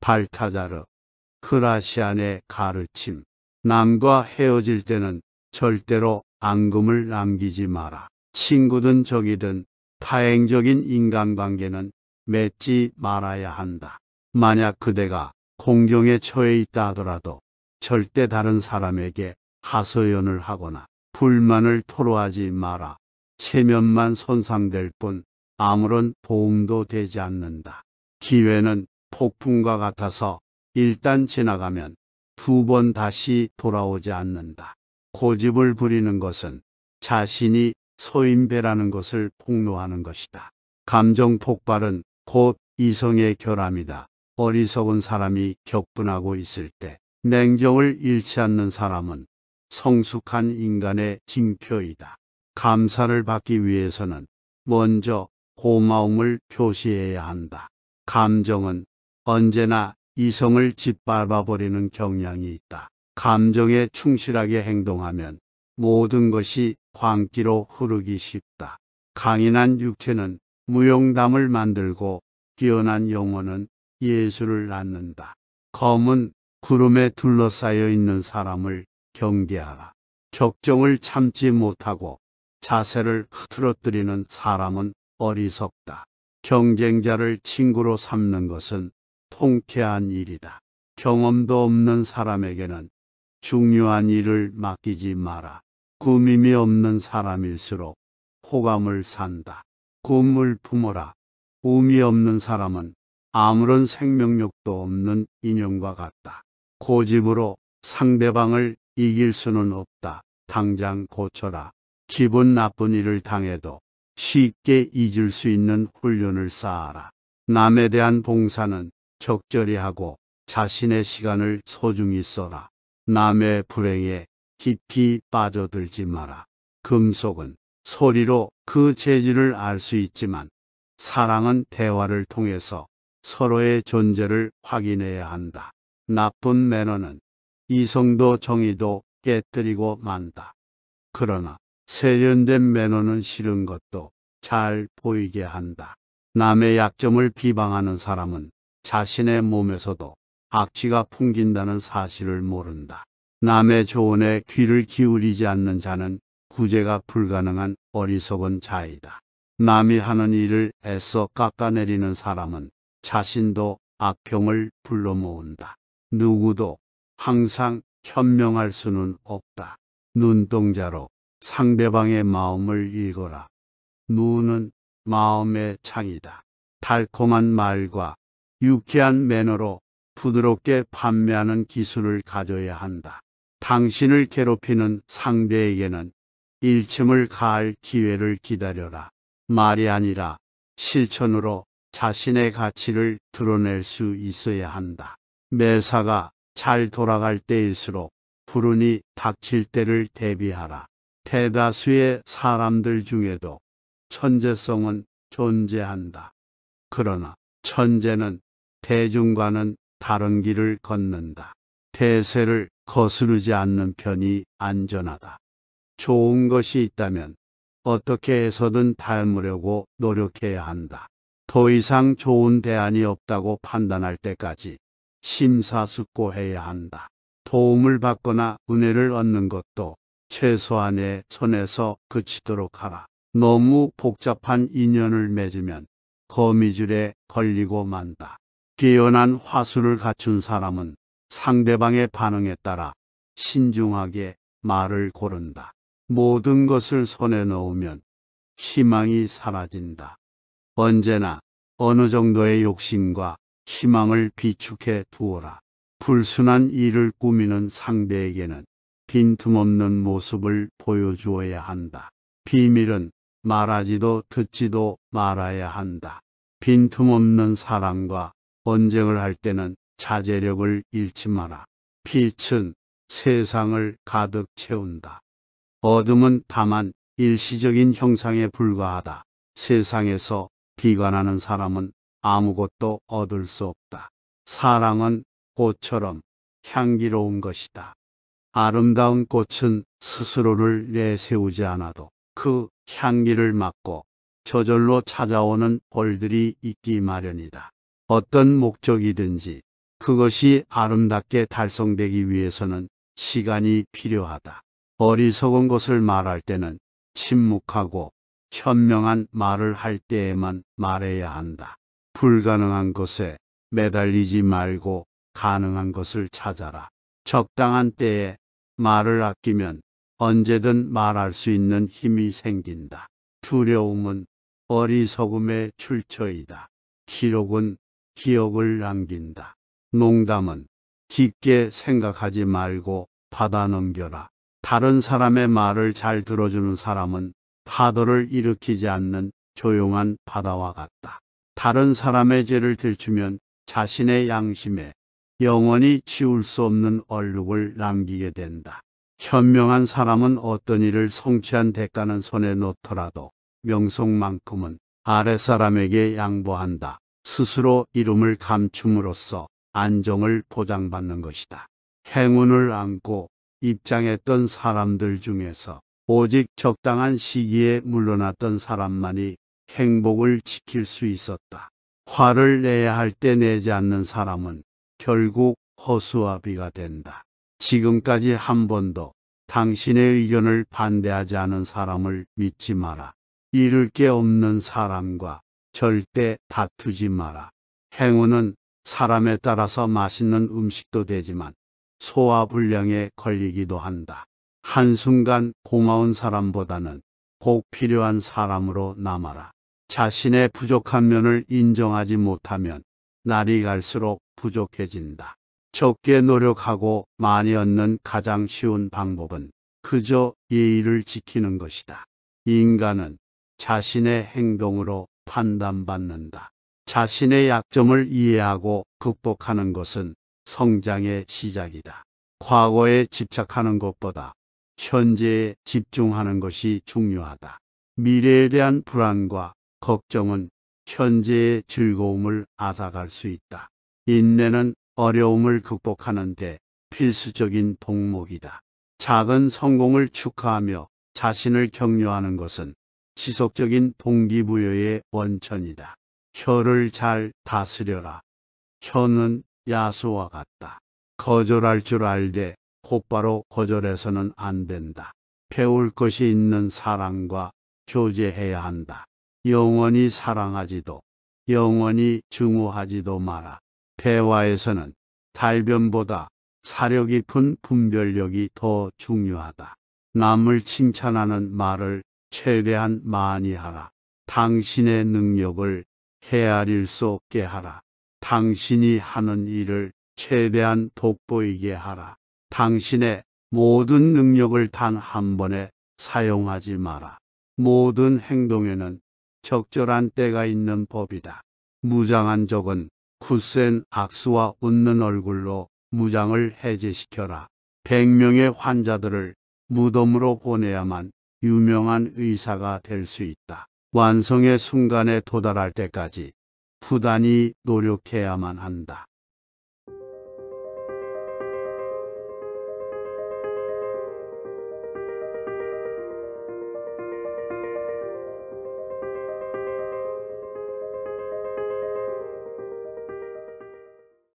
발타자르 그라시안의 가르침. 남과 헤어질 때는 절대로 앙금을 남기지 마라. 친구든 적이든 파행적인 인간관계는 맺지 말아야 한다. 만약 그대가 공경에 처해 있다 하더라도 절대 다른 사람에게 하소연을 하거나 불만을 토로하지 마라. 체면만 손상될 뿐 아무런 도움도 되지 않는다. 기회는 폭풍과 같아서 일단 지나가면 두 번 다시 돌아오지 않는다. 고집을 부리는 것은 자신이 소인배라는 것을 폭로하는 것이다. 감정 폭발은 곧 이성의 결함이다. 어리석은 사람이 격분하고 있을 때 냉정을 잃지 않는 사람은 성숙한 인간의 징표이다. 감사를 받기 위해서는 먼저 고마움을 표시해야 한다. 감정은 언제나 이성을 짓밟아버리는 경향이 있다. 감정에 충실하게 행동하면 모든 것이 광기로 흐르기 쉽다. 강인한 육체는 무용담을 만들고 뛰어난 영혼은 예술을 낳는다. 검은 구름에 둘러싸여 있는 사람을 경계하라. 격정을 참지 못하고 자세를 흐트러뜨리는 사람은 어리석다. 경쟁자를 친구로 삼는 것은 통쾌한 일이다. 경험도 없는 사람에게는 중요한 일을 맡기지 마라. 꾸밈이 없는 사람일수록 호감을 산다. 꿈을 품어라. 꿈이 없는 사람은 아무런 생명력도 없는 인형과 같다. 고집으로 상대방을 이길 수는 없다. 당장 고쳐라. 기분 나쁜 일을 당해도 쉽게 잊을 수 있는 훈련을 쌓아라. 남에 대한 봉사는 적절히 하고 자신의 시간을 소중히 써라. 남의 불행에 깊이 빠져들지 마라. 금속은 소리로 그 재질을 알 수 있지만 사랑은 대화를 통해서 서로의 존재를 확인해야 한다. 나쁜 매너는 이성도 정의도 깨뜨리고 만다. 그러나 세련된 매너는 싫은 것도 잘 보이게 한다. 남의 약점을 비방하는 사람은 자신의 몸에서도 악취가 풍긴다는 사실을 모른다. 남의 조언에 귀를 기울이지 않는 자는 구제가 불가능한 어리석은 자이다. 남이 하는 일을 애써 깎아내리는 사람은 자신도 악평을 불러 모은다. 누구도 항상 현명할 수는 없다. 눈동자로 상대방의 마음을 읽어라. 눈은 마음의 창이다. 달콤한 말과 유쾌한 매너로 부드럽게 판매하는 기술을 가져야 한다. 당신을 괴롭히는 상대에게는 일침을 가할 기회를 기다려라. 말이 아니라 실천으로 자신의 가치를 드러낼 수 있어야 한다. 매사가 잘 돌아갈 때일수록 불운이 닥칠 때를 대비하라. 대다수의 사람들 중에도 천재성은 존재한다. 그러나 천재는 대중과는 다른 길을 걷는다. 대세를 거스르지 않는 편이 안전하다. 좋은 것이 있다면 어떻게 해서든 닮으려고 노력해야 한다. 더 이상 좋은 대안이 없다고 판단할 때까지 심사숙고해야 한다. 도움을 받거나 은혜를 얻는 것도 최소한의 선에서 그치도록 하라. 너무 복잡한 인연을 맺으면 거미줄에 걸리고 만다. 뛰어난 화술을 갖춘 사람은 상대방의 반응에 따라 신중하게 말을 고른다. 모든 것을 손에 넣으면 희망이 사라진다. 언제나 어느 정도의 욕심과 희망을 비축해 두어라. 불순한 일을 꾸미는 상대에게는 빈틈없는 모습을 보여주어야 한다. 비밀은 말하지도 듣지도 말아야 한다. 빈틈없는 사람과 언쟁을 할 때는 자제력을 잃지 마라. 빛은 세상을 가득 채운다. 어둠은 다만 일시적인 형상에 불과하다. 세상에서 비관하는 사람은 아무것도 얻을 수 없다. 사랑은 꽃처럼 향기로운 것이다. 아름다운 꽃은 스스로를 내세우지 않아도 그 향기를 맡고 저절로 찾아오는 벌들이 있기 마련이다. 어떤 목적이든지 그것이 아름답게 달성되기 위해서는 시간이 필요하다. 어리석은 것을 말할 때는 침묵하고 현명한 말을 할 때에만 말해야 한다. 불가능한 것에 매달리지 말고 가능한 것을 찾아라. 적당한 때에 말을 아끼면 언제든 말할 수 있는 힘이 생긴다. 두려움은 어리석음의 출처이다. 기록은 기억을 남긴다. 농담은 깊게 생각하지 말고 받아 넘겨라. 다른 사람의 말을 잘 들어주는 사람은 파도를 일으키지 않는 조용한 바다와 같다. 다른 사람의 죄를 들추면 자신의 양심에 영원히 지울 수 없는 얼룩을 남기게 된다. 현명한 사람은 어떤 일을 성취한 대가는 손에 놓더라도 명성만큼은 아랫사람에게 양보한다. 스스로 이름을 감춤으로써 안정을 보장받는 것이다. 행운을 안고 입장했던 사람들 중에서 오직 적당한 시기에 물러났던 사람만이 행복을 지킬 수 있었다. 화를 내야 할 때 내지 않는 사람은 결국 허수아비가 된다. 지금까지 한 번도 당신의 의견을 반대하지 않은 사람을 믿지 마라. 잃을 게 없는 사람과 절대 다투지 마라. 행운은 사람에 따라서 맛있는 음식도 되지만 소화불량에 걸리기도 한다. 한순간 고마운 사람보다는 꼭 필요한 사람으로 남아라. 자신의 부족한 면을 인정하지 못하면 날이 갈수록 부족해진다. 적게 노력하고 많이 얻는 가장 쉬운 방법은 그저 예의를 지키는 것이다. 인간은 자신의 행동으로 판단받는다. 자신의 약점을 이해하고 극복하는 것은 성장의 시작이다. 과거에 집착하는 것보다 현재에 집중하는 것이 중요하다. 미래에 대한 불안과 걱정은 현재의 즐거움을 앗아갈 수 있다. 인내는 어려움을 극복하는 데 필수적인 덕목이다. 작은 성공을 축하하며 자신을 격려하는 것은 지속적인 동기부여의 원천이다. 혀를 잘 다스려라. 혀는 야수와 같다. 거절할 줄 알되 곧바로 거절해서는 안 된다. 배울 것이 있는 사람과 교제해야 한다. 영원히 사랑하지도 영원히 증오하지도 마라. 대화에서는 달변보다 사려 깊은 분별력이 더 중요하다. 남을 칭찬하는 말을 최대한 많이 하라. 당신의 능력을 헤아릴 수 없게 하라. 당신이 하는 일을 최대한 돋보이게 하라. 당신의 모든 능력을 단 한 번에 사용하지 마라. 모든 행동에는 적절한 때가 있는 법이다. 무장한 적은 굳센 악수와 웃는 얼굴로 무장을 해제시켜라. 100명의 환자들을 무덤으로 보내야만 유명한 의사가 될 수 있다. 완성의 순간에 도달할 때까지 부단히 노력해야만 한다.